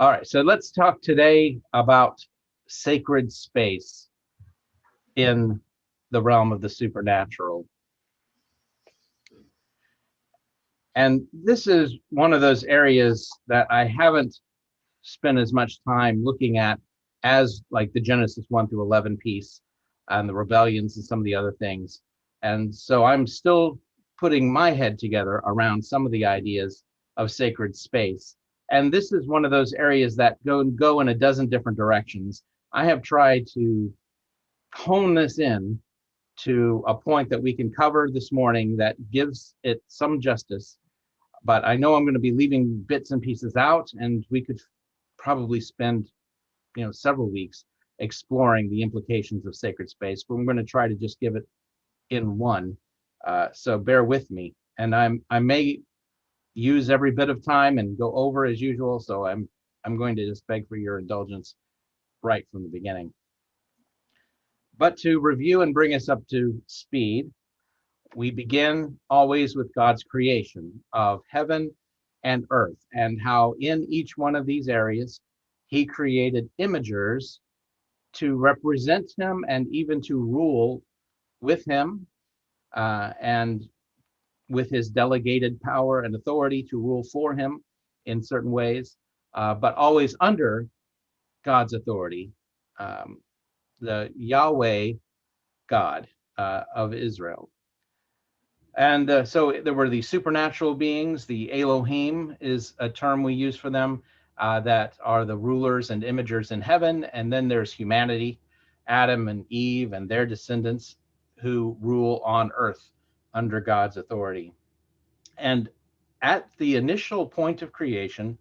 All right, so let's talk today about sacred space in the realm of the supernatural. And this is one of those areas that I haven't spent as much time looking at as like the Genesis 1 through 11 piece and the rebellions and some of the other things. And so I'm still putting my head together around some of the ideas of sacred space. And this is one of those areas that go in a dozen different directions. I have tried to hone this in to a point that we can cover this morning that gives it some justice. But I know I'm going to be leaving bits and pieces out, and we could probably spend several weeks exploring the implications of sacred space, but we're going to try to just give it in one. So bear with me, and I may use every bit of time and go over as usual. So I'm going to just beg for your indulgence right from the beginning. But to review and bring us up to speed, we begin always with God's creation of heaven and earth, and how in each one of these areas he created imagers to represent him and even to rule with him, and with his delegated power and authority to rule for him in certain ways, but always under God's authority, the Yahweh God of Israel. And so there were the supernatural beings. The Elohim is a term we use for them, that are the rulers and imagers in heaven. And then there's humanity, Adam and Eve and their descendants, who rule on earth under God's authority. And at the initial point of creation,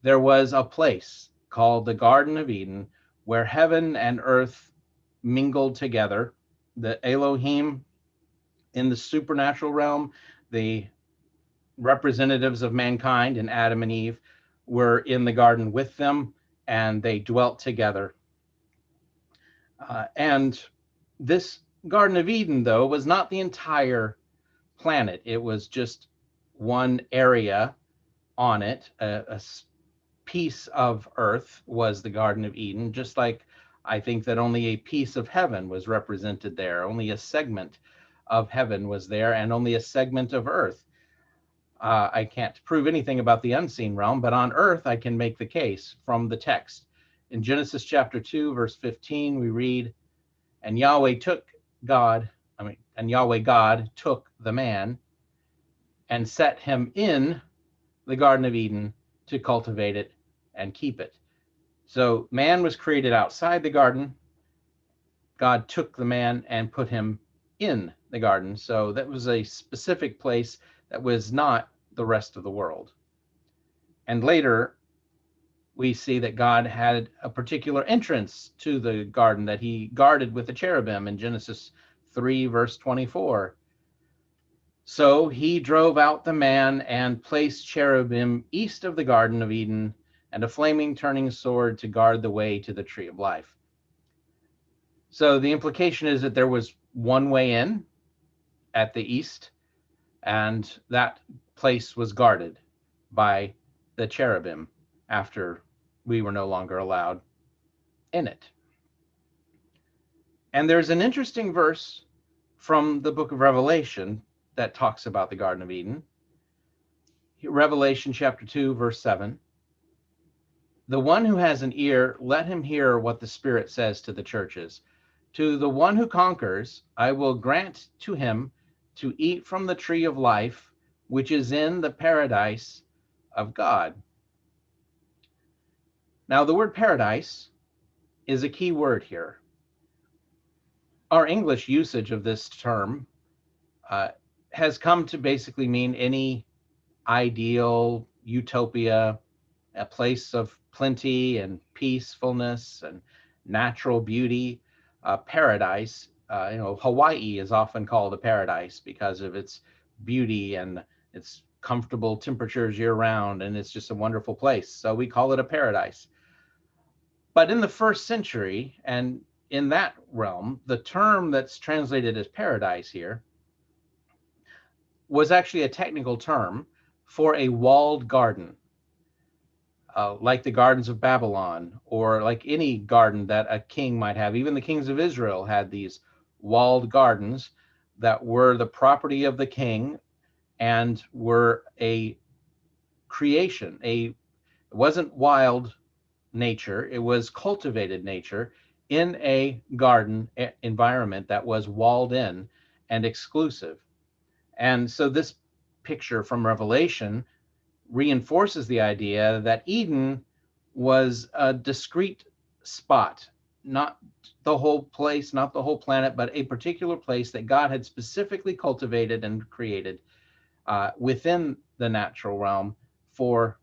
there was a place called the Garden of Eden where heaven and earth mingled together. The Elohim in the supernatural realm, the representatives of mankind and Adam and Eve were in the garden with them, and they dwelt together. And this Garden of Eden, though, was not the entire planet. It was just one area on it. A piece of earth was the Garden of Eden, just like I think that only a piece of heaven was represented there. Only a segment of heaven was there, and only a segment of earth. I can't prove anything about the unseen realm, but on earth I can make the case from the text. In Genesis chapter 2, verse 15, we read, and Yahweh God took the man and set him in the Garden of Eden to cultivate it and keep it. So man was created outside the garden. God took the man and put him in the garden. So that was a specific place that was not the rest of the world. And later, we see that God had a particular entrance to the garden that he guarded with the cherubim in Genesis 3, verse 24. So he drove out the man and placed cherubim east of the Garden of Eden and a flaming turning sword to guard the way to the tree of life. So the implication is that there was one way in at the east, and that place was guarded by the cherubim after we were no longer allowed in it. And there's an interesting verse from the book of Revelation that talks about the Garden of Eden. Revelation chapter 2, verse 7. The one who has an ear, let him hear what the Spirit says to the churches. To the one who conquers, I will grant to him to eat from the tree of life, which is in the paradise of God. Now, the word paradise is a key word here. Our English usage of this term has come to basically mean any ideal utopia, a place of plenty and peacefulness and natural beauty. Paradise, Hawaii is often called a paradise because of its beauty and its comfortable temperatures year round, and it's just a wonderful place. So we call it a paradise. But in the first century, and in that realm, the term that's translated as paradise here was actually a technical term for a walled garden. like the gardens of Babylon, or like any garden that a king might have. Even the kings of Israel had these walled gardens that were the property of the king and were a creation. It wasn't wild nature, it was cultivated nature in a garden environment that was walled in and exclusive. And so this picture from Revelation reinforces the idea that Eden was a discrete spot, not the whole place, not the whole planet, but a particular place that God had specifically cultivated and created within the natural realm for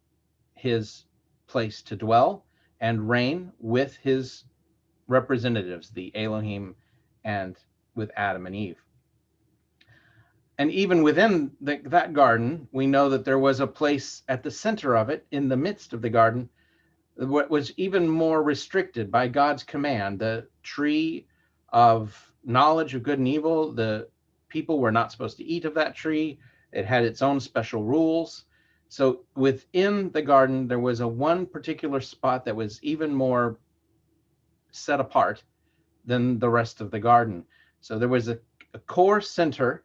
his place to dwell and reign with his representatives, the Elohim, and with Adam and Eve. And even within that garden, we know that there was a place at the center of it, in the midst of the garden, what was even more restricted by God's command, the tree of knowledge of good and evil. The people were not supposed to eat of that tree. It had its own special rules. So within the garden, there was a one particular spot that was even more set apart than the rest of the garden. So there was a core center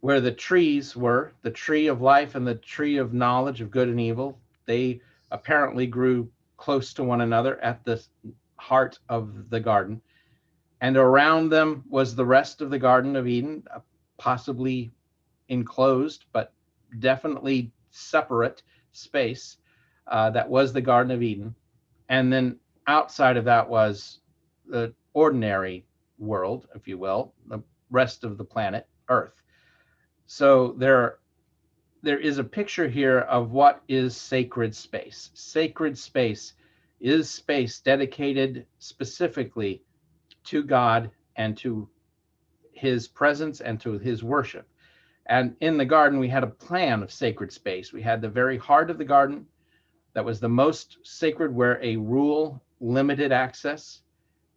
where the trees were, the tree of life and the tree of knowledge of good and evil. They apparently grew close to one another at the heart of the garden. And around them was the rest of the Garden of Eden, possibly enclosed, but definitely separate space that was the Garden of Eden. And then outside of that was the ordinary world, if you will, the rest of the planet, Earth. So there is a picture here of what is sacred space. Sacred space is space dedicated specifically to God and to his presence and to his worship. And in the garden, we had a plan of sacred space. We had the very heart of the garden that was the most sacred, where a rule limited access,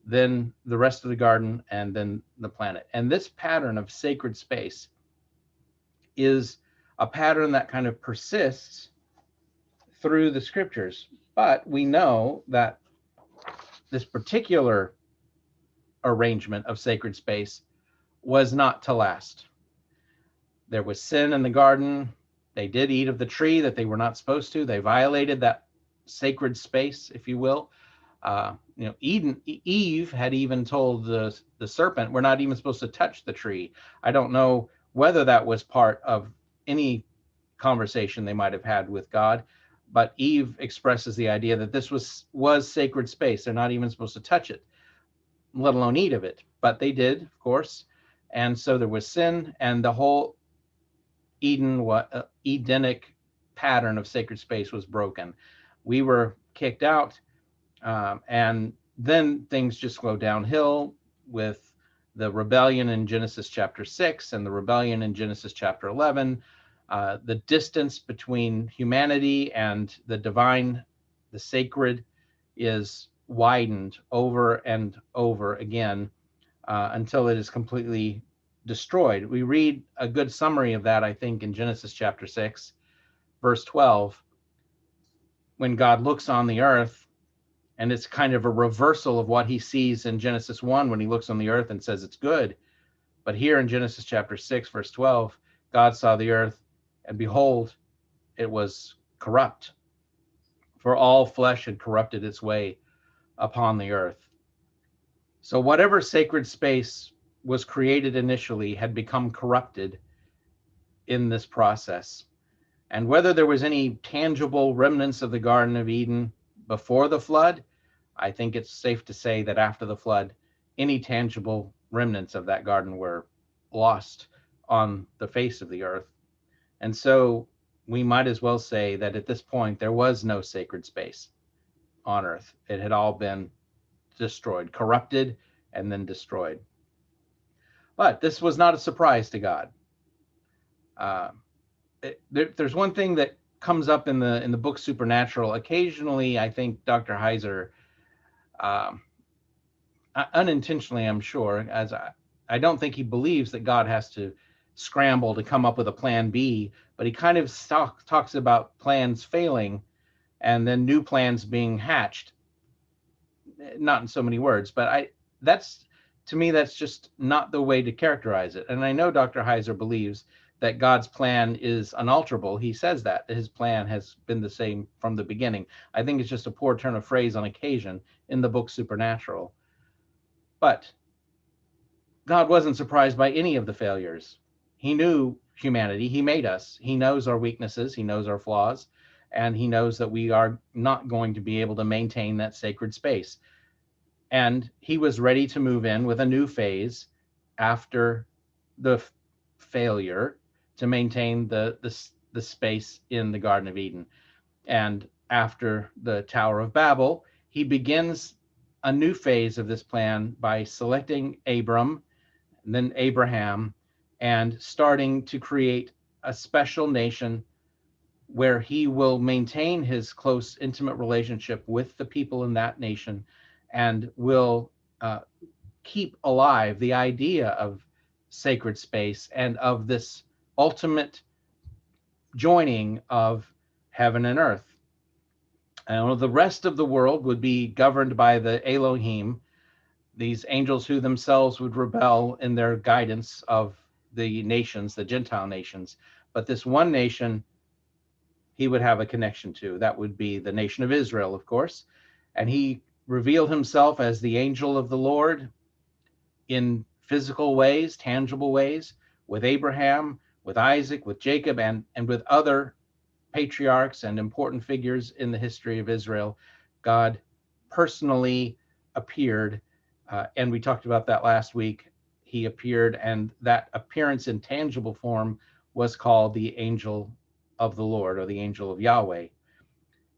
then the rest of the garden, and then the planet. And this pattern of sacred space is a pattern that kind of persists through the scriptures. But we know that this particular arrangement of sacred space was not to last. There was sin in the garden. They did eat of the tree that they were not supposed to. They violated that sacred space, if you will. Eve had even told the serpent, we're not even supposed to touch the tree. I don't know whether that was part of any conversation they might have had with God, but Eve expresses the idea that this was sacred space. They're not even supposed to touch it, let alone eat of it. But they did, of course. And so there was sin, and the whole Edenic pattern of sacred space was broken. We were kicked out, and then things just go downhill with the rebellion in Genesis chapter 6 and the rebellion in Genesis chapter 11. The distance between humanity and the divine, the sacred, is widened over and over again until it is completely destroyed. We read a good summary of that, I think, in Genesis chapter 6, verse 12, when God looks on the earth, and it's kind of a reversal of what he sees in Genesis 1 when he looks on the earth and says it's good. But here in Genesis chapter 6, verse 12, God saw the earth, and behold, it was corrupt, for all flesh had corrupted its way upon the earth. So whatever sacred space was created initially had become corrupted in this process. And whether there was any tangible remnants of the Garden of Eden before the flood, I think it's safe to say that after the flood, any tangible remnants of that garden were lost on the face of the earth. And so we might as well say that at this point, there was no sacred space on earth. It had all been destroyed, corrupted, and then destroyed. But this was not a surprise to God. There's one thing that comes up in the book Supernatural. Occasionally, I think Dr. Heiser, unintentionally, I'm sure, as I don't think he believes that God has to scramble to come up with a plan B, but he kind of talks about plans failing and then new plans being hatched. Not in so many words, but that's to me, that's just not the way to characterize it. And I know Dr. Heiser believes that God's plan is unalterable. He says that his plan has been the same from the beginning. I think it's just a poor turn of phrase on occasion in the book Supernatural. But God wasn't surprised by any of the failures. He knew humanity. He made us. He knows our weaknesses. He knows our flaws. And he knows that we are not going to be able to maintain that sacred space. And he was ready to move in with a new phase after the failure to maintain the space in the Garden of Eden. And after the Tower of Babel, he begins a new phase of this plan by selecting Abram and then Abraham and starting to create a special nation where he will maintain his close, intimate relationship with the people in that nation and will keep alive the idea of sacred space and of this ultimate joining of heaven and earth. And the rest of the world would be governed by the Elohim, these angels who themselves would rebel in their guidance of the nations, the Gentile nations. But this one nation he would have a connection to. That would be the nation of Israel, of course. And he revealed himself as the angel of the Lord in physical ways, tangible ways, with Abraham, with Isaac, with Jacob, and with other patriarchs and important figures in the history of Israel. God personally appeared, and we talked about that last week. He appeared, and that appearance in tangible form was called the angel of the Lord, or the angel of Yahweh.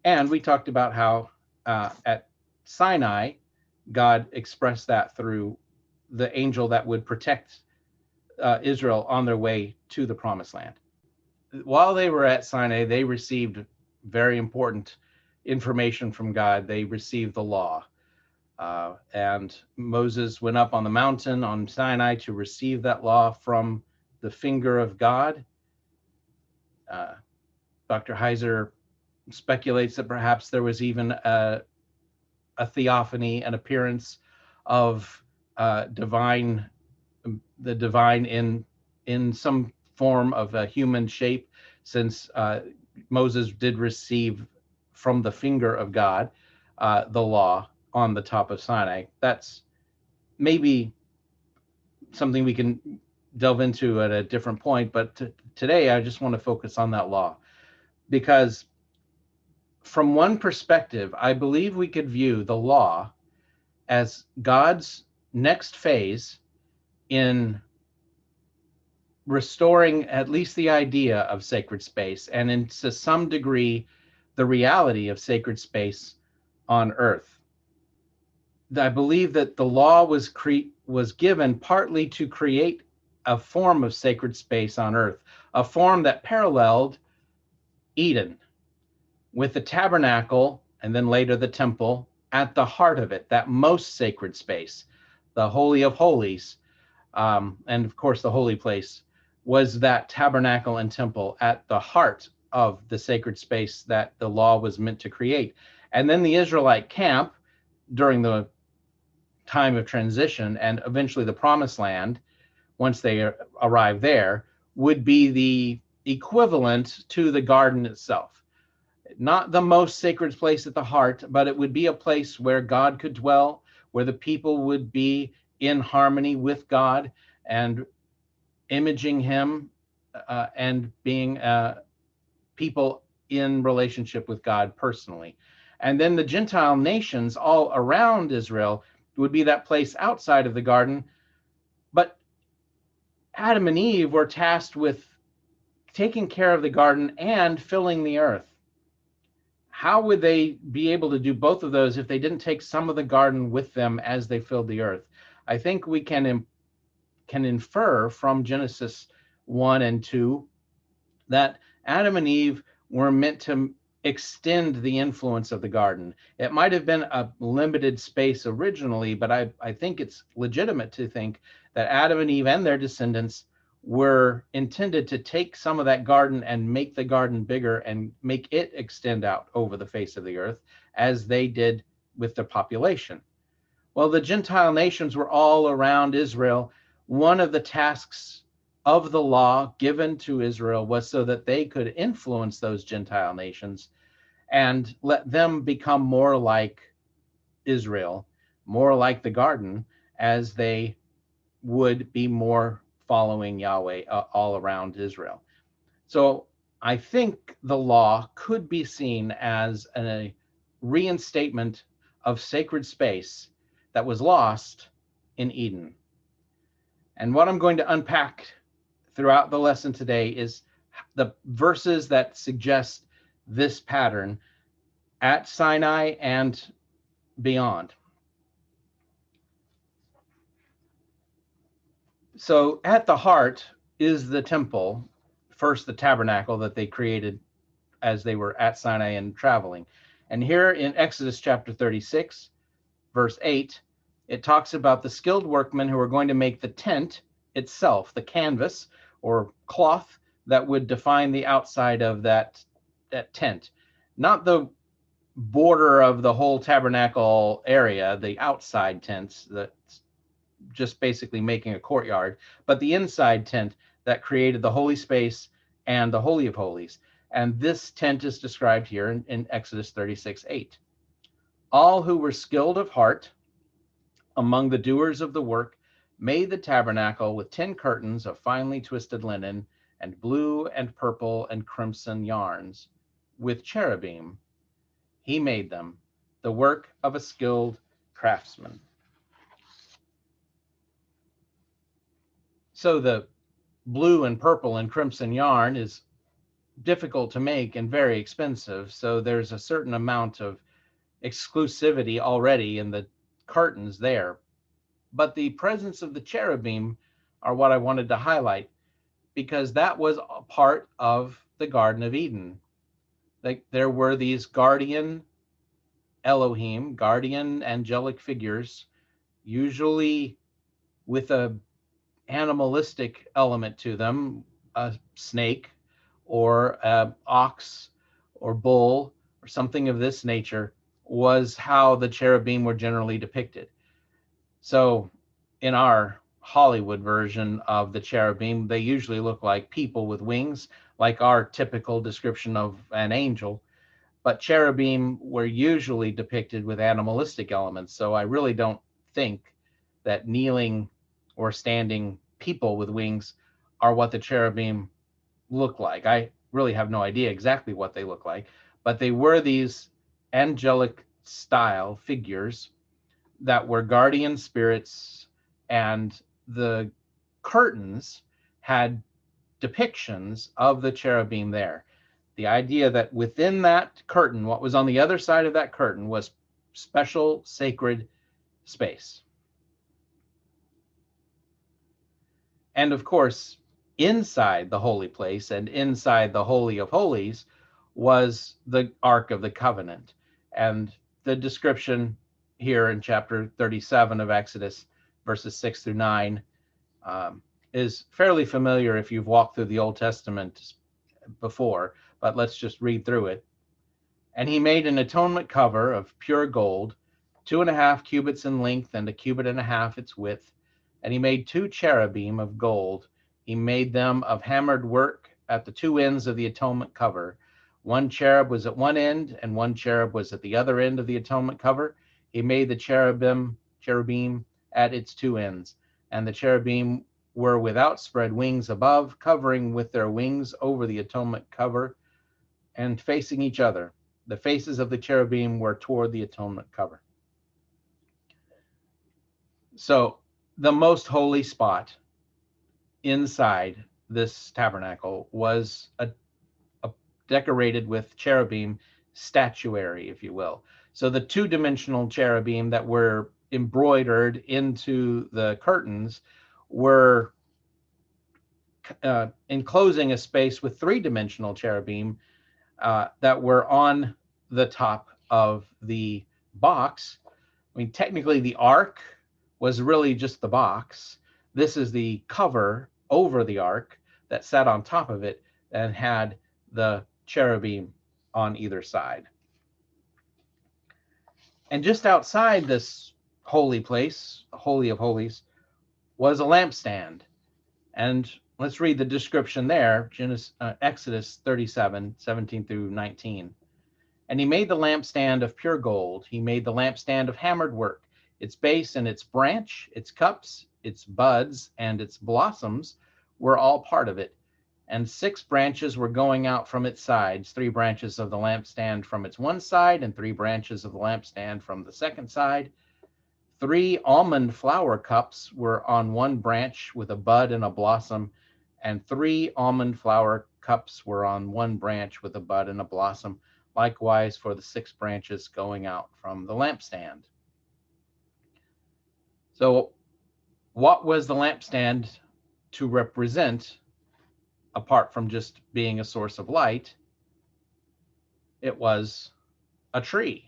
And we talked about how at Sinai, God expressed that through the angel that would protect Israel on their way to the promised land. While they were at Sinai, they received very important information from God. They received the law. And Moses went up on the mountain on Sinai to receive that law from the finger of God. Dr. Heiser speculates that perhaps there was even a theophany, an appearance of the divine in some form of a human shape, since Moses did receive from the finger of God the law on the top of Sinai. That's maybe something we can delve into at a different point, but today I just want to focus on that law, because from one perspective, I believe we could view the law as God's next phase in restoring at least the idea of sacred space, and in, to some degree, the reality of sacred space on earth. I believe that the law was given partly to create a form of sacred space on earth, a form that paralleled Eden, with the tabernacle and then later the temple at the heart of it, that most sacred space, the Holy of Holies, and of course the holy place, was that tabernacle and temple at the heart of the sacred space that the law was meant to create. And then the Israelite camp during the time of transition and eventually the promised land, once they arrive there, would be the equivalent to the garden itself. Not the most sacred place at the heart, but it would be a place where God could dwell, where the people would be in harmony with God and imaging him and being people in relationship with God personally. And then the Gentile nations all around Israel would be that place outside of the garden. But Adam and Eve were tasked with taking care of the garden and filling the earth. How would they be able to do both of those if they didn't take some of the garden with them as they filled the earth? I think we can infer from Genesis 1 and 2 that Adam and Eve were meant to extend the influence of the garden. It might have been a limited space originally, but I think it's legitimate to think that Adam and Eve and their descendants were intended to take some of that garden and make the garden bigger and make it extend out over the face of the earth as they did with the population. Well, the Gentile nations were all around Israel. One of the tasks of the law given to Israel was so that they could influence those Gentile nations and let them become more like Israel, more like the garden, as they would be more following Yahweh all around Israel. So I think the law could be seen as a reinstatement of sacred space that was lost in Eden. And what I'm going to unpack throughout the lesson today is the verses that suggest this pattern at Sinai and beyond. So at the heart is the temple, first the tabernacle that they created as they were at Sinai and traveling. And here in Exodus chapter 36, verse 8, it talks about the skilled workmen who are going to make the tent itself, the canvas or cloth that would define the outside of that tent. Not the border of the whole tabernacle area, the outside tents that's just basically making a courtyard, but the inside tent that created the holy space and the Holy of Holies. And this tent is described here in Exodus 36:8. All who were skilled of heart among the doers of the work made the tabernacle with 10 curtains of finely twisted linen and blue and purple and crimson yarns with cherubim. He made them, the work of a skilled craftsman. So the blue and purple and crimson yarn is difficult to make and very expensive. So there's a certain amount of exclusivity already in the curtains there. But the presence of the cherubim are what I wanted to highlight, because that was a part of the Garden of Eden. Like there were these guardian Elohim, guardian angelic figures, usually with a animalistic element to them, a snake or an ox or bull or something of this nature was how the cherubim were generally depicted. So in our Hollywood version of the cherubim, they usually look like people with wings, like our typical description of an angel. But cherubim were usually depicted with animalistic elements. So I really don't think that kneeling or standing people with wings are what the cherubim look like. I really have no idea exactly what they look like, but they were these angelic style figures that were guardian spirits, and the curtains had depictions of the cherubim there. The idea that within that curtain, what was on the other side of that curtain was special sacred space. And of course, inside the holy place and inside the Holy of Holies was the Ark of the Covenant. And the description here in chapter 37 of Exodus, verses 6 through 9, is fairly familiar if you've walked through the Old Testament before, but let's just read through it. And he made an atonement cover of pure gold, 2.5 cubits in length and 1.5 cubits its width. And he made 2 cherubim of gold. He made them of hammered work at the 2 ends of the atonement cover. 1 cherub was at one end, and 1 cherub was at the other end of the atonement cover. He made the cherubim at its 2 ends. And the cherubim were with outspread wings above, covering with their wings over the atonement cover and facing each other. The faces of the cherubim were toward the atonement cover. So the most holy spot inside this tabernacle was a decorated with cherubim statuary, if you will. So the 2-dimensional cherubim that were embroidered into the curtains were enclosing a space with 3-dimensional cherubim that were on the top of the box. I mean, technically the ark was really just the box. This is the cover over the ark that sat on top of it and had the cherubim on either side. And just outside this holy place, Holy of Holies, was a lampstand. And let's read the description there, Exodus 37, 17 through 19. And he made the lampstand of pure gold. He made the lampstand of hammered work. Its base and its branch, its cups, its buds, and its blossoms were all part of it. And 6 branches were going out from its sides, 3 branches of the lampstand from its one side, and 3 branches of the lampstand from the second side. 3 almond flower cups were on one branch with a bud and a blossom, and 3 almond flower cups were on one branch with a bud and a blossom, likewise for the 6 branches going out from the lampstand. So what was the lampstand to represent, apart from just being a source of light? It was a tree,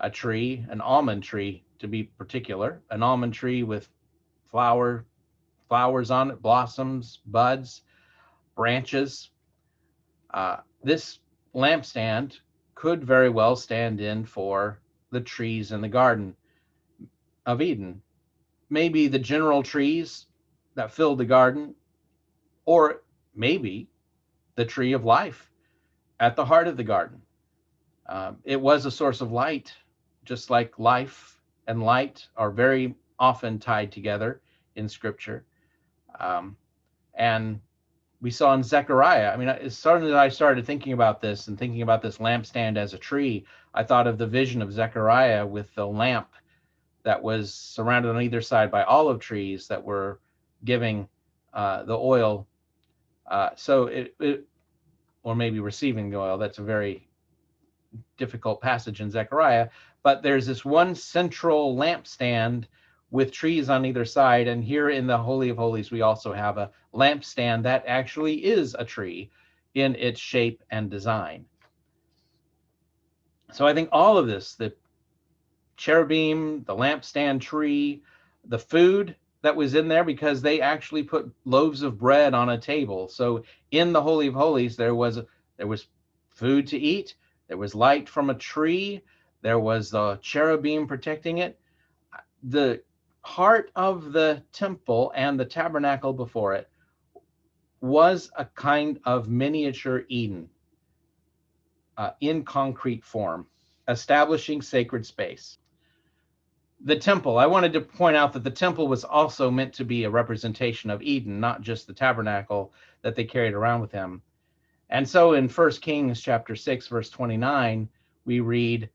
an almond tree to be particular, an almond tree with flowers on it, blossoms, buds, branches. This lampstand could very well stand in for the trees in the Garden of Eden. Maybe the general trees that filled the garden, or maybe the tree of life at the heart of the garden. It was a source of light, just like life and light are very often tied together in Scripture. And we saw in Zechariah, I mean, as soon as I started thinking about this and thinking about this lampstand as a tree, I thought of the vision of Zechariah with the lamp that was surrounded on either side by olive trees that were giving the oil. Or maybe receiving the oil. That's a very difficult passage in Zechariah. But there's this one central lampstand with trees on either side. And here in the Holy of Holies, we also have a lampstand that actually is a tree in its shape and design. So I think all of this, the cherubim, the lampstand tree, the food that was in there, because they actually put loaves of bread on a table. So in the Holy of Holies, there was food to eat. There was light from a tree. There was the cherubim protecting it. The heart of the temple and the tabernacle before it was a kind of miniature Eden in concrete form, establishing sacred space. The temple, I wanted to point out that the temple was also meant to be a representation of Eden, not just the tabernacle that they carried around with him. And so in 1 Kings chapter 6, verse 29, we read,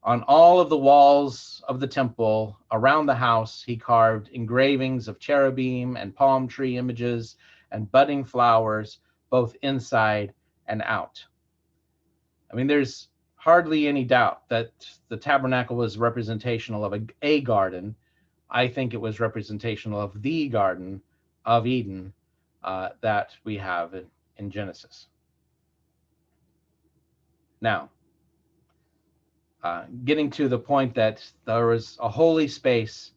on all of the walls of the temple around the house, he carved engravings of cherubim and palm tree images and budding flowers, both inside and out. I mean, there's hardly any doubt that the tabernacle was representational of a garden. I think it was representational of the Garden of Eden that we have in Genesis. Now, getting to the point that there was a holy space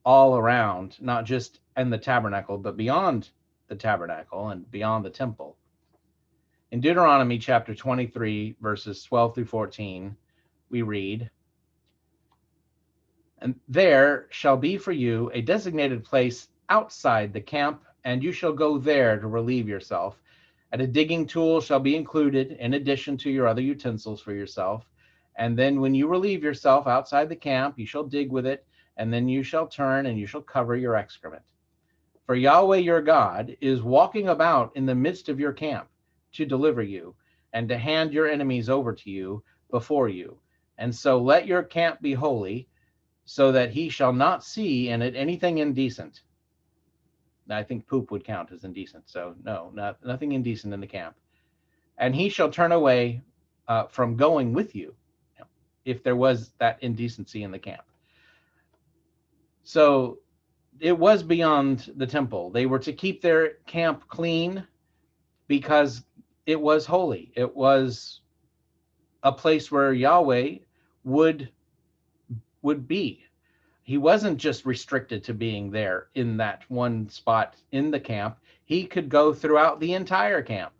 all around, not just in the tabernacle, but beyond the tabernacle and beyond the temple. In Deuteronomy chapter 23, verses 12 through 14, we read, and there shall be for you a designated place outside the camp, and you shall go there to relieve yourself. And a digging tool shall be included in addition to your other utensils for yourself. And then when you relieve yourself outside the camp, you shall dig with it, and then you shall turn and you shall cover your excrement. For Yahweh your God is walking about in the midst of your camp to deliver you and to hand your enemies over to you before you. And so let your camp be holy, so that he shall not see in it anything indecent. Now, I think poop would count as indecent. So no, nothing indecent in the camp. And he shall turn away from going with you if there was that indecency in the camp. So it was beyond the temple. They were to keep their camp clean because it was holy. It was a place where Yahweh would be. He wasn't just restricted to being there in that one spot in the camp. He could go throughout the entire camp.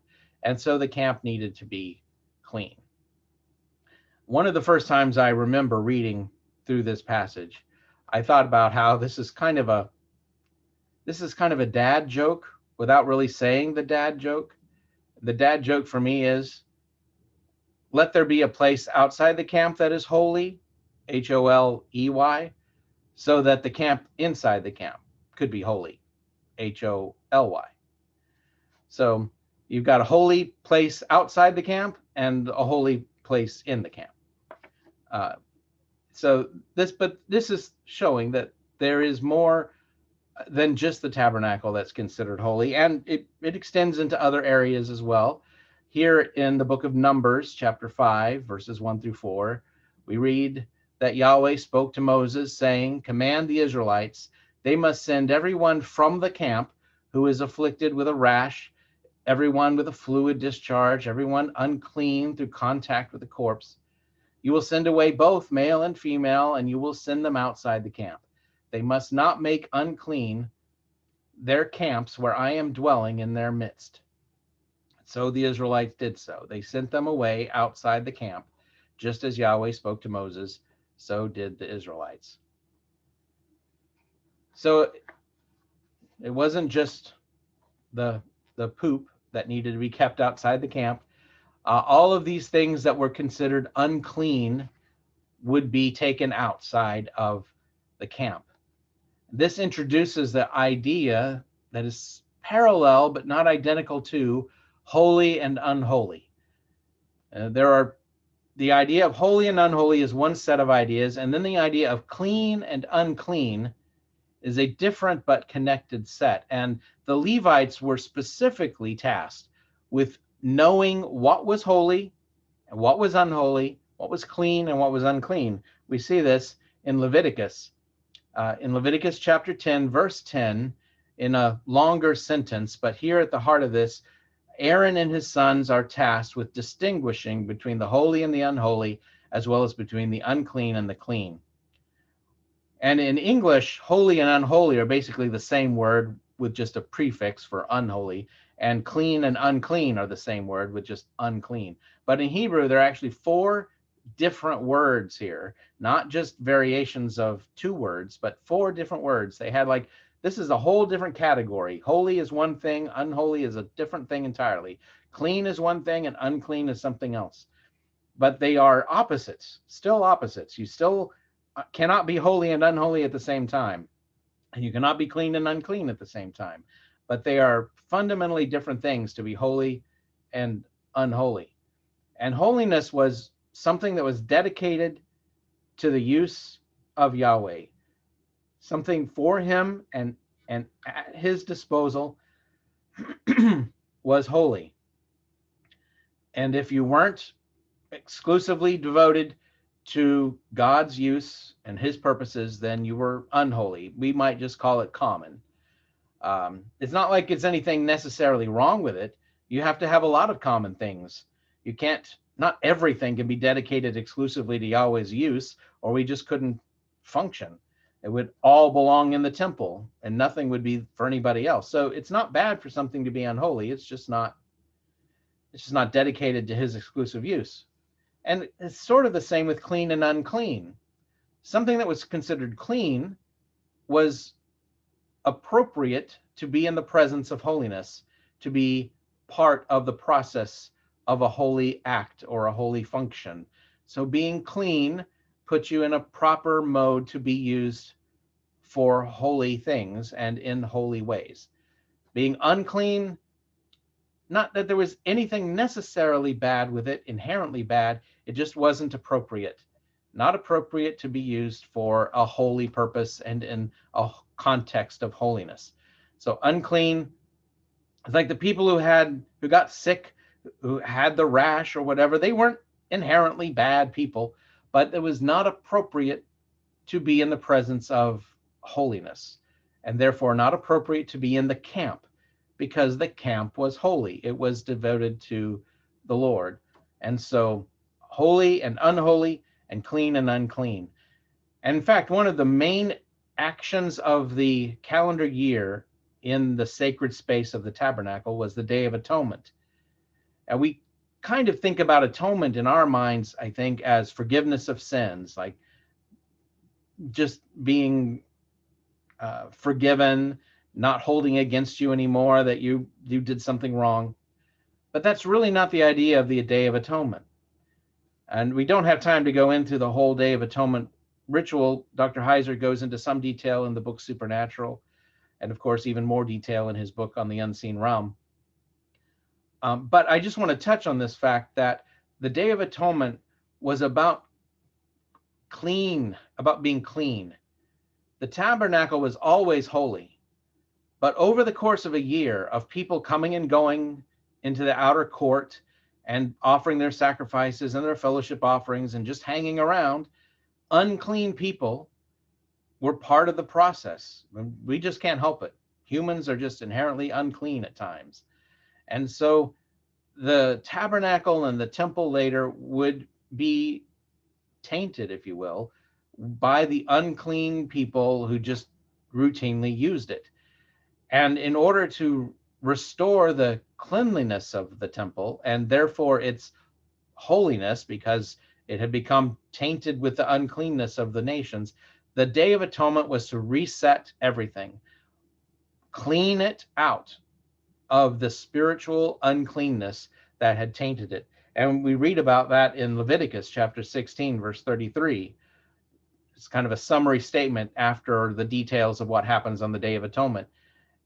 And so the camp needed to be clean. One of the first times I remember reading through this passage, I thought about how this is kind of a dad joke without really saying the dad joke. The dad joke for me is, let there be a place outside the camp that is holy, Holey, so that the camp inside the camp could be holy, Holy. So you've got a holy place outside the camp and a holy place in the camp. But this is showing that there is more than just the tabernacle that's considered holy, and it extends into other areas as well. Here in the book of Numbers, chapter 5, verses 1-4, we read that Yahweh spoke to Moses, saying, "Command the Israelites, they must send everyone from the camp who is afflicted with a rash, everyone with a fluid discharge, everyone unclean through contact with a corpse. You will send away both male and female, and you will send them outside the camp. They must not make unclean their camps where I am dwelling in their midst." So the Israelites did so. They sent them away outside the camp, just as Yahweh spoke to Moses, so did the Israelites. So it wasn't just the poop that needed to be kept outside the camp. All of these things that were considered unclean would be taken outside of the camp. This introduces the idea that is parallel but not identical to holy and unholy. The idea of holy and unholy is one set of ideas, and then the idea of clean and unclean is a different but connected set. And the Levites were specifically tasked with knowing what was holy and what was unholy, what was clean and what was unclean. We see this in Leviticus. In Leviticus chapter 10, verse 10, in a longer sentence, but here at the heart of this, Aaron and his sons are tasked with distinguishing between the holy and the unholy, as well as between the unclean and the clean. And in English, holy and unholy are basically the same word with just a prefix for unholy, and clean and unclean are the same word with just unclean. But in Hebrew, there are actually 4 different words here, not just variations of 2 words, but 4 different words. They had this is a whole different category. Holy is one thing, unholy is a different thing entirely. Clean is one thing and unclean is something else. But they are opposites, still opposites. You still cannot be holy and unholy at the same time. And you cannot be clean and unclean at the same time. But they are fundamentally different things to be holy and unholy. And holiness was something that was dedicated to the use of Yahweh, something for him and at his disposal was holy. And if you weren't exclusively devoted to God's use and his purposes, then you were unholy. We might just call it common. It's not like it's anything necessarily wrong with it. You have to have a lot of common things. You can't, not everything can be dedicated exclusively to Yahweh's use, or we just couldn't function. It would all belong in the temple and nothing would be for anybody else. So it's not bad for something to be unholy. It's just not dedicated to his exclusive use. And it's sort of the same with clean and unclean. Something that was considered clean was appropriate to be in the presence of holiness, to be part of the process of a holy act or a holy function. So being clean puts you in a proper mode to be used for holy things and in holy ways. Being unclean, not that there was anything necessarily bad with it, inherently bad, it just wasn't appropriate. Not appropriate to be used for a holy purpose and in a context of holiness. So unclean, it's like the people who got sick, who had the rash or whatever, they weren't inherently bad people, but it was not appropriate to be in the presence of holiness, and therefore not appropriate to be in the camp, because the camp was holy. It was devoted to the Lord. And so holy and unholy and clean and unclean. And in fact, one of the main actions of the calendar year in the sacred space of the tabernacle was the Day of Atonement. And we kind of think about atonement in our minds, I think, as forgiveness of sins, like just being forgiven, not holding against you anymore that you did something wrong. But that's really not the idea of the Day of Atonement. And we don't have time to go into the whole Day of Atonement ritual. Dr. Heiser goes into some detail in the book Supernatural, and of course, even more detail in his book on the Unseen Realm. But I just want to touch on this fact that the Day of Atonement was about being clean. The tabernacle was always holy, but over the course of a year of people coming and going into the outer court and offering their sacrifices and their fellowship offerings and just hanging around, unclean people were part of the process. We just can't help it. Humans are just inherently unclean at times. And so the tabernacle and the temple later would be tainted, if you will, by the unclean people who just routinely used it. And in order to restore the cleanliness of the temple and therefore its holiness, because it had become tainted with the uncleanness of the nations, the Day of Atonement was to reset everything, clean it out of the spiritual uncleanness that had tainted it. And we read about that in Leviticus chapter 16, verse 33. It's kind of a summary statement after the details of what happens on the Day of Atonement.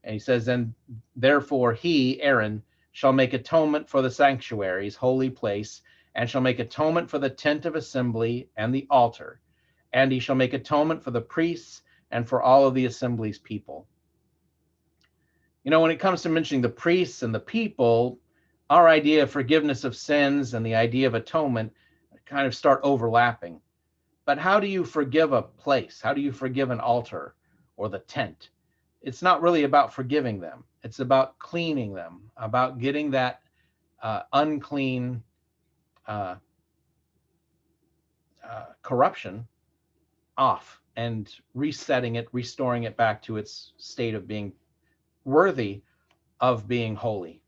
And he says, and therefore he, Aaron, shall make atonement for the sanctuary's holy place, and shall make atonement for the tent of assembly and the altar. And he shall make atonement for the priests and for all of the assembly's people. You know, when it comes to mentioning the priests and the people, our idea of forgiveness of sins and the idea of atonement kind of start overlapping. But how do you forgive a place? How do you forgive an altar or the tent? It's not really about forgiving them. It's about cleaning them, about getting that unclean corruption off and resetting it, restoring it back to its state of being worthy of being holy.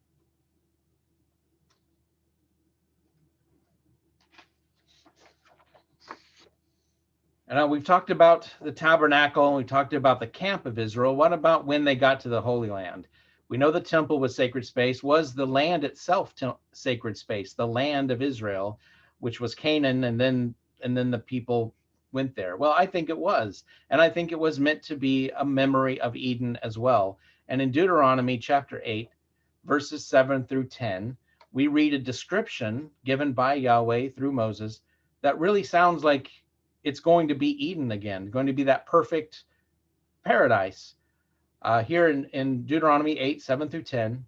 And now we've talked about the tabernacle, we talked about the camp of Israel. What about when they got to the Holy Land? We know the temple was sacred space. Was the land itself sacred space, the land of Israel, which was Canaan, and then the people went there? Well, I think it was. And I think it was meant to be a memory of Eden as well. And in Deuteronomy chapter 8, verses 7 through 10, we read a description given by Yahweh through Moses that really sounds like it's going to be Eden again, going to be that perfect paradise. Here in Deuteronomy 8, 7 through 10,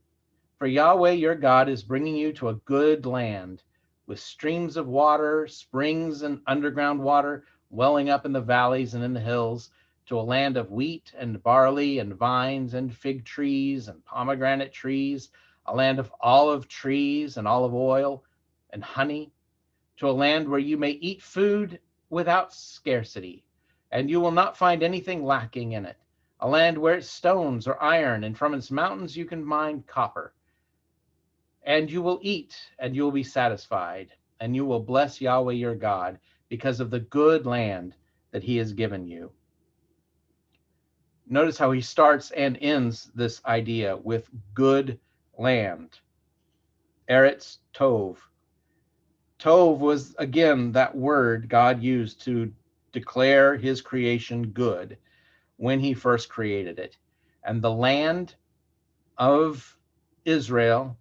for Yahweh your God is bringing you to a good land with streams of water, springs and underground water welling up in the valleys and in the hills, to a land of wheat and barley and vines and fig trees and pomegranate trees, a land of olive trees and olive oil and honey, to a land where you may eat food without scarcity, and you will not find anything lacking in it, a land where its stones are iron, and from its mountains you can mine copper. And you will eat, and you will be satisfied, and you will bless Yahweh your God because of the good land that he has given you. Notice how he starts and ends this idea with good land. Eretz Tov. Tov was, again, that word God used to declare his creation good when he first created it. And the land of Israel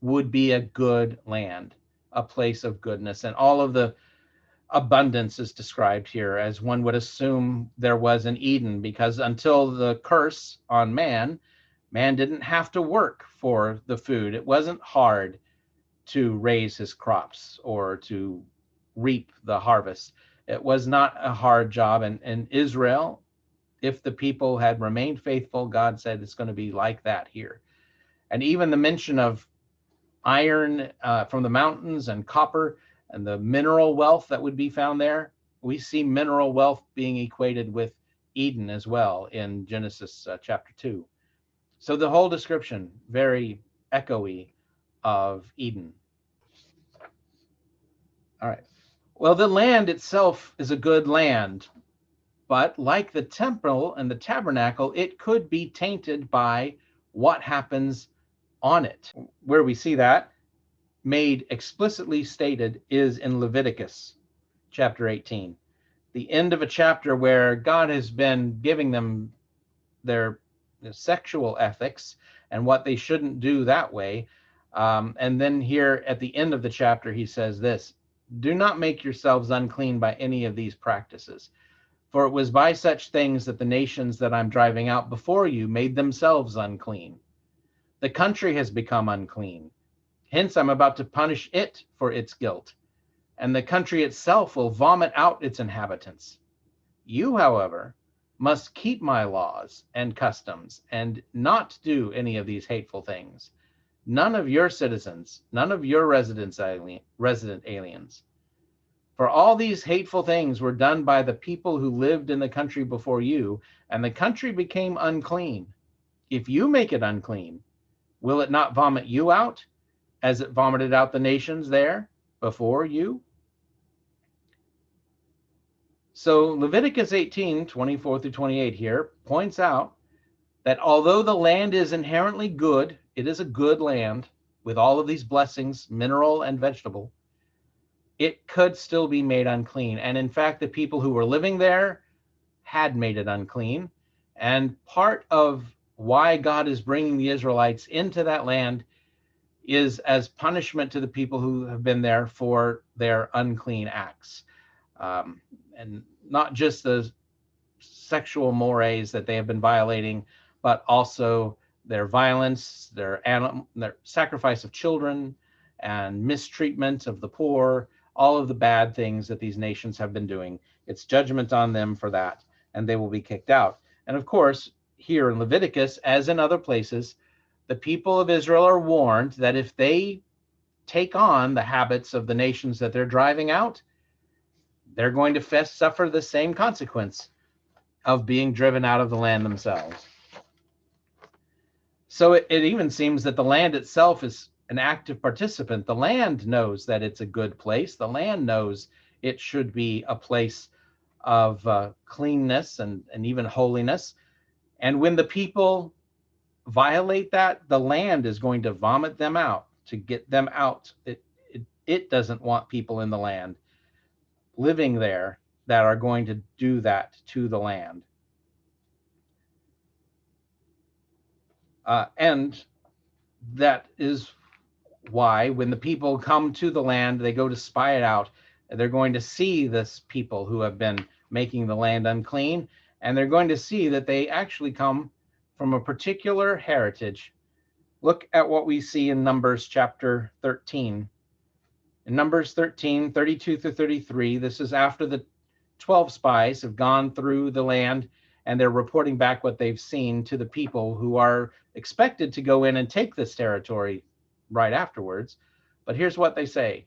would be a good land, a place of goodness. And all of the abundance is described here as one would assume there was in Eden, because until the curse on man didn't have to work for the food. It wasn't hard to raise his crops or to reap the harvest. It was not a hard job. And Israel, if the people had remained faithful, God said it's going to be like that here. And even the mention of iron from the mountains and copper and the mineral wealth that would be found there we see mineral wealth being equated with Eden as well in Genesis chapter 2. So the whole description, very echoey of Eden. All right. Well, the land itself is a good land, but like the temple and the tabernacle, it could be tainted by what happens on it. Where we see that made explicitly stated is in Leviticus chapter 18, the end of a chapter where God has been giving them their sexual ethics and what they shouldn't do that way. And then here at the end of the chapter, he says this: do not make yourselves unclean by any of these practices. For it was by such things that the nations that I'm driving out before you made themselves unclean. The country has become unclean. Hence, I'm about to punish it for its guilt, and the country itself will vomit out its inhabitants. You, however, must keep my laws and customs and not do any of these hateful things. None of your citizens, none of your resident aliens. For all these hateful things were done by the people who lived in the country before you, and the country became unclean. If you make it unclean, will it not vomit you out, as it vomited out the nations there before you? So Leviticus 18:24-28 here points out that although the land is inherently good, it is a good land with all of these blessings, mineral and vegetable, it could still be made unclean. And in fact, the people who were living there had made it unclean. And part of why God is bringing the Israelites into that land is as punishment to the people who have been there for their unclean acts. And not just the sexual mores that they have been violating, but also their violence, their sacrifice of children, and mistreatment of the poor, all of the bad things that these nations have been doing. It's judgment on them for that, and they will be kicked out. And of course, here in Leviticus, as in other places, the people of Israel are warned that if they take on the habits of the nations that they're driving out, they're going to suffer the same consequence of being driven out of the land themselves. So it even seems that the land itself is an active participant. The land knows that it's a good place. The land knows it should be a place of cleanness and even holiness. And when the people violate that, the land is going to vomit them out to get them out. It doesn't want people in the land living there that are going to do that to the land. And that is why when the people come to the land, they go to spy it out. They're going to see this people who have been making the land unclean, and they're going to see that they actually come from a particular heritage. Look at what we see in Numbers chapter 13. In Numbers 13, 32-33, this is after the 12 spies have gone through the land and they're reporting back what they've seen to the people who are expected to go in and take this territory right afterwards. But here's what they say.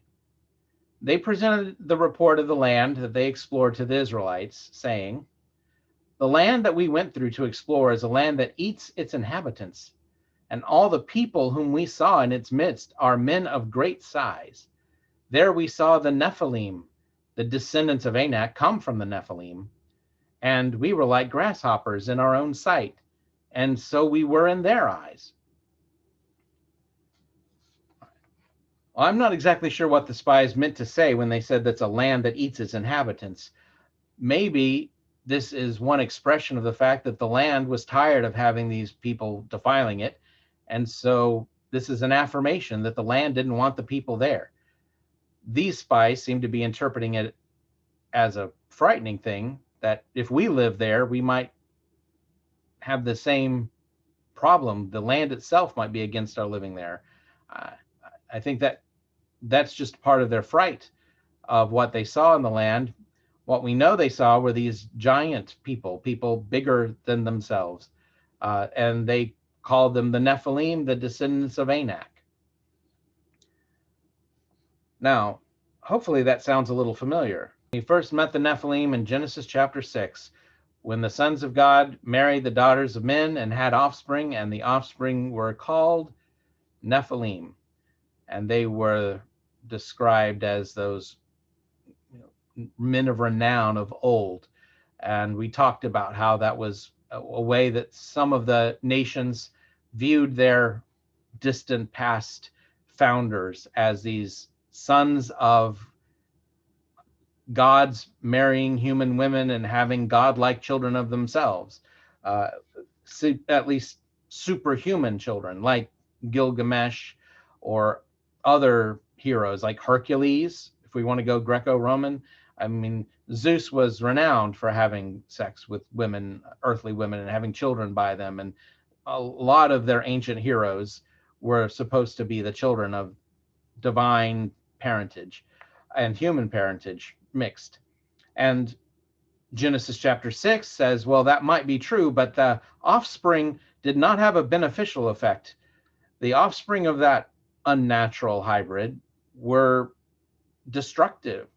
They presented the report of the land that they explored to the Israelites, saying, "The land that we went through to explore is a land that eats its inhabitants, and all the people whom we saw in its midst are men of great size. There we saw the Nephilim, the descendants of Anak, come from the Nephilim, and we were like grasshoppers in our own sight, and so we were in their eyes." Well, I'm not exactly sure what the spies meant to say when they said that's a land that eats its inhabitants. Maybe this is one expression of the fact that the land was tired of having these people defiling it, and so this is an affirmation that the land didn't want the people there. These spies seem to be interpreting it as a frightening thing, that if we live there, we might have the same problem. The land itself might be against our living there. I think that that's just part of their fright of what they saw in the land. What we know they saw were these giant people bigger than themselves. And they called them the Nephilim, the descendants of Anak. Now, hopefully that sounds a little familiar. We first met the Nephilim in Genesis chapter 6, when the sons of God married the daughters of men and had offspring, and the offspring were called Nephilim, and they were described as those men of renown of old. And we talked about how that was a way that some of the nations viewed their distant past founders as these sons of gods marrying human women and having godlike children of themselves, uh, at least superhuman children like Gilgamesh or other heroes like Hercules. If we want to go Greco-Roman, I mean, Zeus was renowned for having sex with women, earthly women, and having children by them. And a lot of their ancient heroes were supposed to be the children of divine parentage and human parentage mixed. And Genesis chapter 6 says, well, that might be true, but the offspring did not have a beneficial effect. The offspring of that unnatural hybrid were destructive.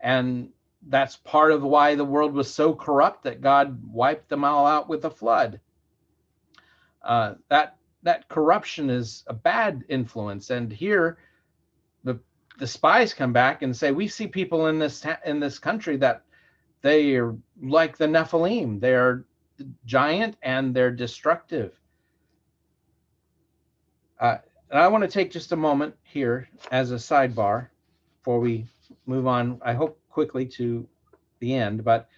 And that's part of why the world was so corrupt that God wiped them all out with a flood. That corruption is a bad influence. And here, the spies come back and say, we see people in this country that they are like the Nephilim. They're giant and they're destructive. And I want to take just a moment here as a sidebar before we move on, I hope quickly to the end. But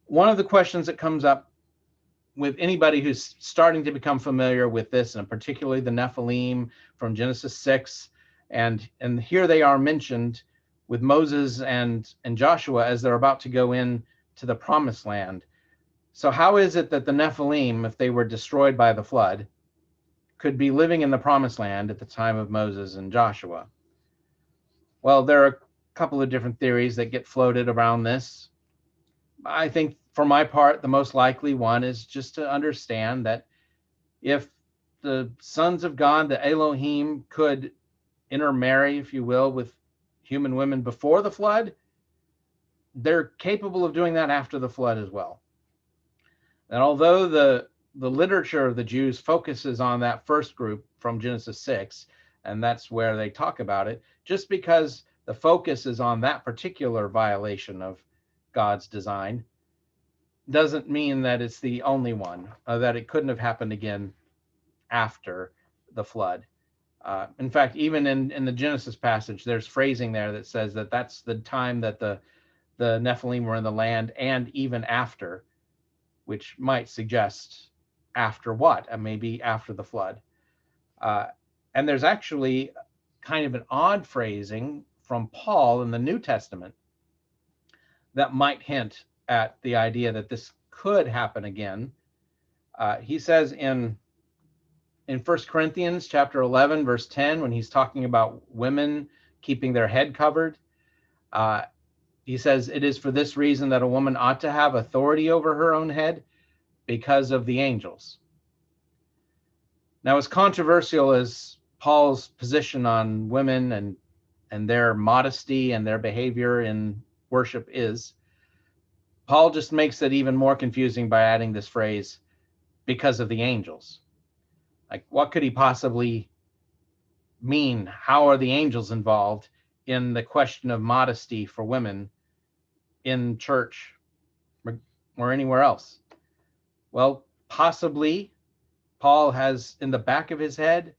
one of the questions that comes up with anybody who's starting to become familiar with this, and particularly the Nephilim from Genesis 6, and here they are mentioned with Moses and Joshua as they're about to go in to the promised land. So how is it that the Nephilim, if they were destroyed by the flood, could be living in the promised land at the time of Moses and Joshua? Well, there are a couple of different theories that get floated around this. I think for my part, the most likely one is just to understand that if the sons of God, the Elohim, could intermarry, if you will, with human women before the flood, they're capable of doing that after the flood as well. And although the literature of the Jews focuses on that first group from Genesis 6, and that's where they talk about it, just because the focus is on that particular violation of God's design doesn't mean that it's the only one, that it couldn't have happened again after the flood. In fact, even in the Genesis passage, there's phrasing there that says that that's the time that the Nephilim were in the land, and even after, which might suggest after what? Maybe after the flood. And there's actually kind of an odd phrasing from Paul in the New Testament that might hint at the idea that this could happen again. He says in 1 Corinthians chapter 11, verse 10, when he's talking about women keeping their head covered, he says, it is for this reason that a woman ought to have authority over her own head, because of the angels. Now, as controversial as Paul's position on women and their modesty and their behavior in worship is, Paul just makes it even more confusing by adding this phrase, because of the angels. Like, what could he possibly mean? How are the angels involved in the question of modesty for women in church or anywhere else? Well, possibly Paul has in the back of his head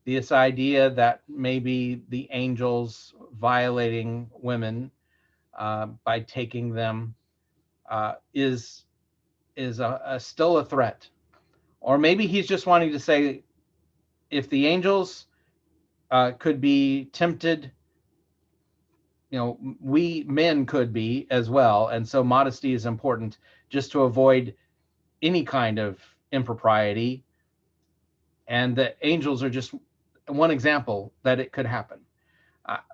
this idea that maybe the angels violating women by taking them is still a threat. Or maybe he's just wanting to say, if the angels could be tempted, we men could be as well. And so modesty is important just to avoid any kind of impropriety. And the angels are just one example that it could happen.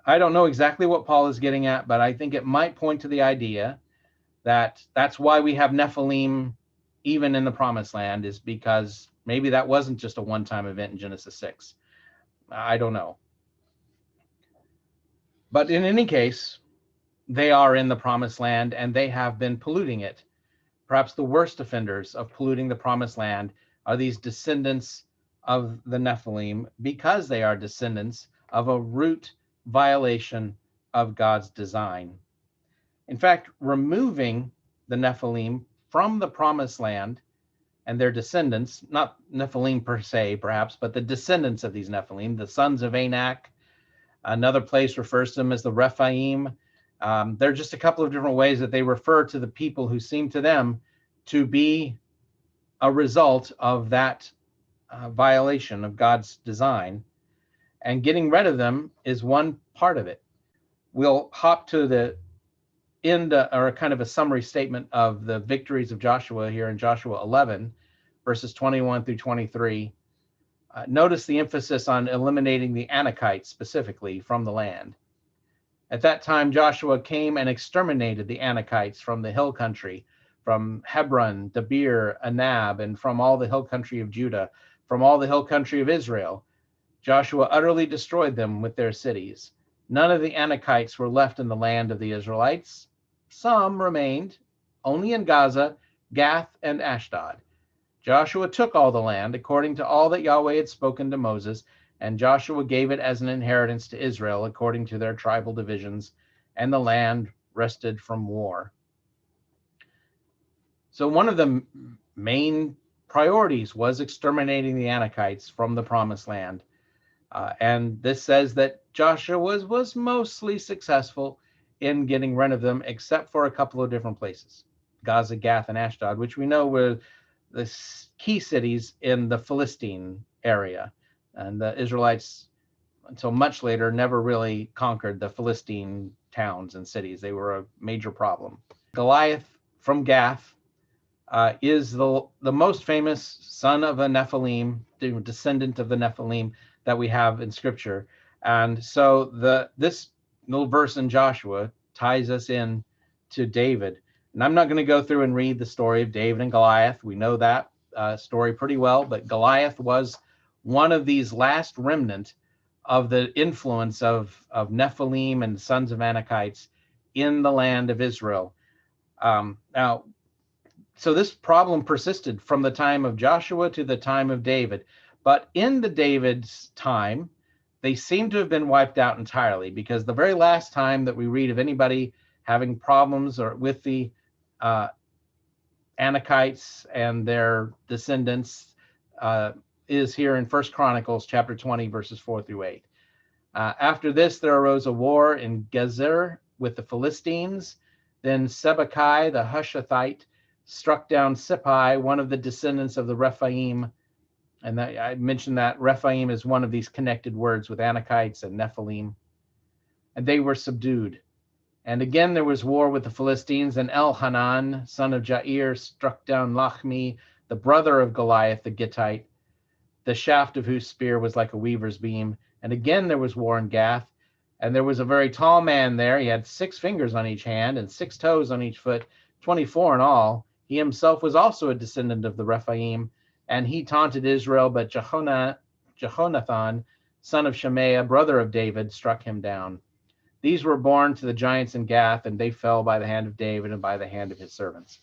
I don't know exactly what Paul is getting at, but I think it might point to the idea that that's why we have Nephilim even in the promised land, is because maybe that wasn't just a one-time event in Genesis 6. I don't know. But in any case, they are in the promised land and they have been polluting it. Perhaps the worst offenders of polluting the promised land are these descendants of the Nephilim, because they are descendants of a root violation of God's design. In fact, removing the Nephilim from the promised land and their descendants, not Nephilim per se, perhaps, but the descendants of these Nephilim, the sons of Anak. Another place refers to them as the Rephaim. There are just a couple of different ways that they refer to the people who seem to them to be a result of that violation of God's design. And getting rid of them is one part of it. We'll hop to the end, or kind of a summary statement of the victories of Joshua here in Joshua 11, verses 21 through 23. Notice the emphasis on eliminating the Anakites specifically from the land. At that time, Joshua came and exterminated the Anakites from the hill country, from Hebron, Debir, Anab, and from all the hill country of Judah, from all the hill country of Israel. Joshua utterly destroyed them with their cities. None of the Anakites were left in the land of the Israelites. Some remained, only in Gaza, Gath, and Ashdod. Joshua took all the land according to all that Yahweh had spoken to Moses, and Joshua gave it as an inheritance to Israel according to their tribal divisions, and the land rested from war. So one of the main priorities was exterminating the Anakites from the promised land. And this says that Joshua was mostly successful in getting rid of them, except for a couple of different places, Gaza, Gath, and Ashdod, which we know were the key cities in the Philistine area. And the Israelites, until much later, never really conquered the Philistine towns and cities. They were a major problem. Goliath from Gath is the most famous son of a Nephilim, the descendant of the Nephilim that we have in Scripture. And so this little verse in Joshua ties us in to David. And I'm not going to go through and read the story of David and Goliath. We know that story pretty well, but Goliath was one of these last remnant of the influence of Nephilim and sons of Anakites in the land of Israel. Now, so this problem persisted from the time of Joshua to the time of David. But in the David's time, they seem to have been wiped out entirely, because the very last time that we read of anybody having problems or with the Anakites and their descendants is here in 1 Chronicles chapter 20, verses 4 through 8. After this, there arose a war in Gezer with the Philistines. Then Sibbecai the Hushathite struck down Sippai, one of the descendants of the Rephaim. And I mentioned that Rephaim is one of these connected words with Anakites and Nephilim. And they were subdued. And again there was war with the Philistines, and Elhanan, son of Jair, struck down Lachmi, the brother of Goliath the Gittite, the shaft of whose spear was like a weaver's beam. And again there was war in Gath, and there was a very tall man there. He had 6 fingers on each hand and 6 toes on each foot, 24 in all. He himself was also a descendant of the Rephaim, and he taunted Israel, but Jehonathan, son of Shemaiah, brother of David, struck him down. These were born to the giants in Gath, and they fell by the hand of David and by the hand of his servants.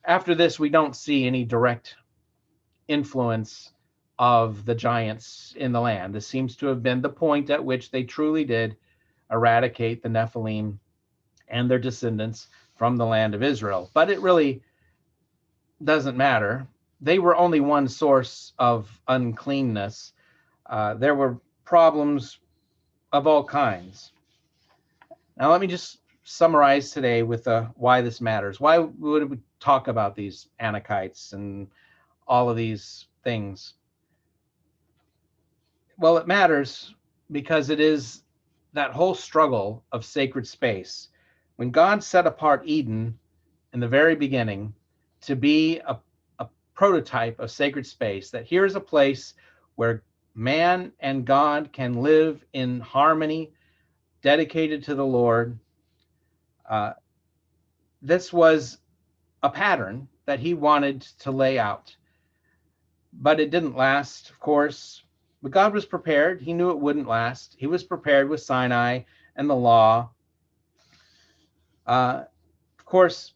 After this, we don't see any direct influence of the giants in the land. This seems to have been the point at which they truly did eradicate the Nephilim and their descendants from the land of Israel. But it really doesn't matter. They were only one source of uncleanness. There were problems of all kinds. Now, let me just summarize today with why this matters. Why would we talk about these Anakites and all of these things? Well, it matters because it is that whole struggle of sacred space. When God set apart Eden in the very beginning to be a prototype of sacred space, that here's a place where man and God can live in harmony, dedicated to the Lord. This was a pattern that he wanted to lay out. But it didn't last, of course. But God was prepared. He knew it wouldn't last. He was prepared with Sinai and the law. Of course,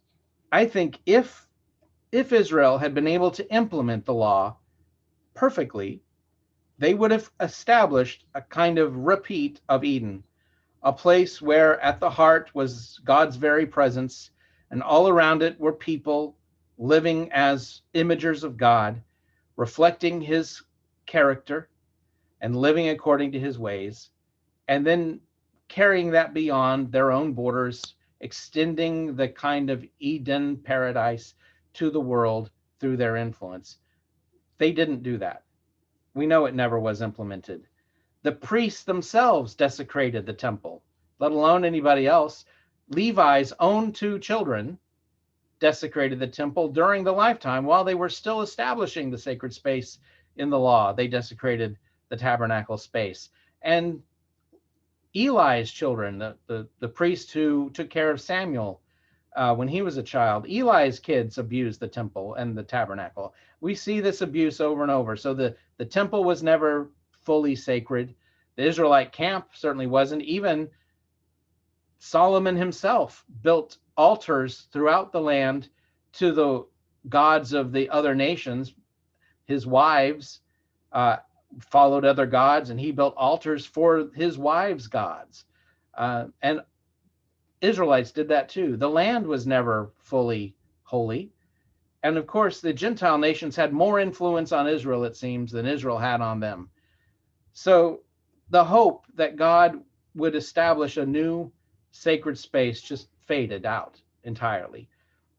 I think if Israel had been able to implement the law perfectly, they would have established a kind of repeat of Eden, a place where at the heart was God's very presence, and all around it were people living as imagers of God, reflecting his character and living according to his ways, and then carrying that beyond their own borders, extending the kind of Eden paradise to the world through their influence. They didn't do that. We know it never was implemented. The priests themselves desecrated the temple, let alone anybody else. Levi's own two children desecrated the temple during the lifetime while they were still establishing the sacred space in the law. They desecrated the tabernacle space. And Eli's children, the priest who took care of Samuel when he was a child, Eli's kids abused the temple and the tabernacle. We see this abuse over and over. So the temple was never fully sacred. The Israelite camp certainly wasn't. Even Solomon himself built altars throughout the land to the gods of the other nations. His wives followed other gods, and he built altars for his wives' gods. And Israelites did that too. The land was never fully holy. And of course, the Gentile nations had more influence on Israel, it seems, than Israel had on them. So the hope that God would establish a new sacred space just faded out entirely.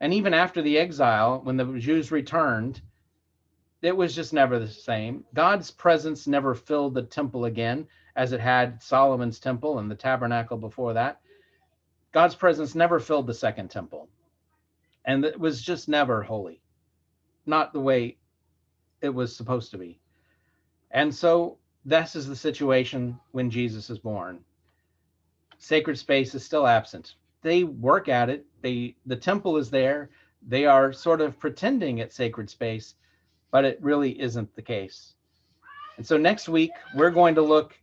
And even after the exile, when the Jews returned, it was just never the same. God's presence never filled the temple again as it had Solomon's temple and the tabernacle before that. God's presence never filled the second temple. And it was just never holy, not the way it was supposed to be. And so this is the situation when Jesus is born. Sacred space is still absent. They work at it. The temple is there. They are sort of pretending it's sacred space, but it really isn't the case. And so next week, we're going to look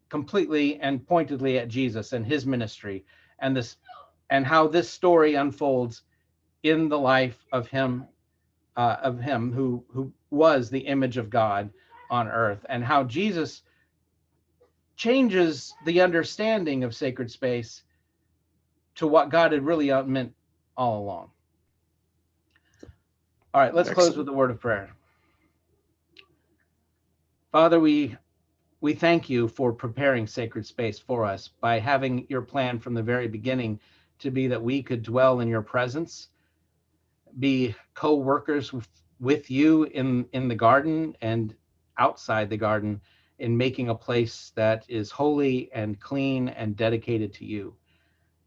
completely and pointedly at Jesus and his ministry and how this story unfolds in the life of him who was the image of God on earth, and how Jesus changes the understanding of sacred space to what God had really meant all along. All right, let's close with a word of prayer. Father, we thank you for preparing sacred space for us by having your plan from the very beginning to be that we could dwell in your presence, be co-workers with you in the garden and outside the garden, in making a place that is holy and clean and dedicated to you.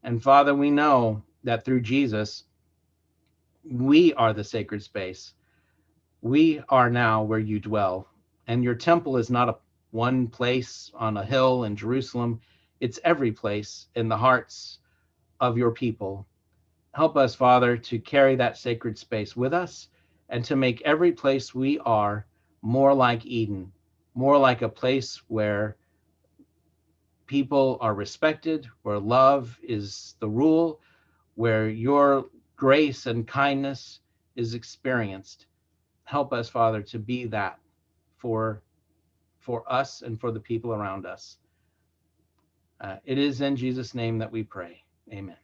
And Father, we know that through Jesus, we are the sacred space. We are now where you dwell. And your temple is not a one place on a hill in Jerusalem. It's every place in the hearts of your people. Help us, Father, to carry that sacred space with us and to make every place we are more like Eden, more like a place where people are respected, where love is the rule, where your grace and kindness is experienced. Help us, Father, to be that for us and for the people around us. It is in Jesus' name that we pray. Amen.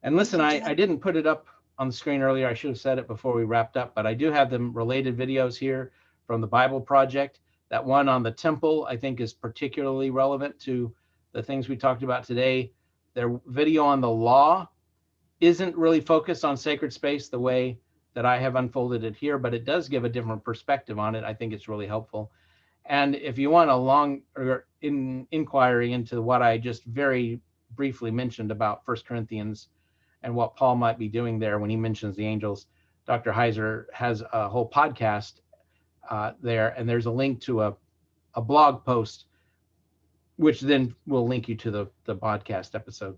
And listen, I didn't put it up on the screen earlier. I should have said it before we wrapped up, but I do have them related videos here from the Bible Project. That one on the temple, I think, is particularly relevant to the things we talked about today. Their video on the law isn't really focused on sacred space the way that I have unfolded it here, but it does give a different perspective on it. I think it's really helpful. And if you want a long inquiry into what I just very briefly mentioned about 1 Corinthians and what Paul might be doing there when he mentions the angels, Dr. Heiser has a whole podcast there, and there's a link to a blog post, which then will link you to the podcast episode.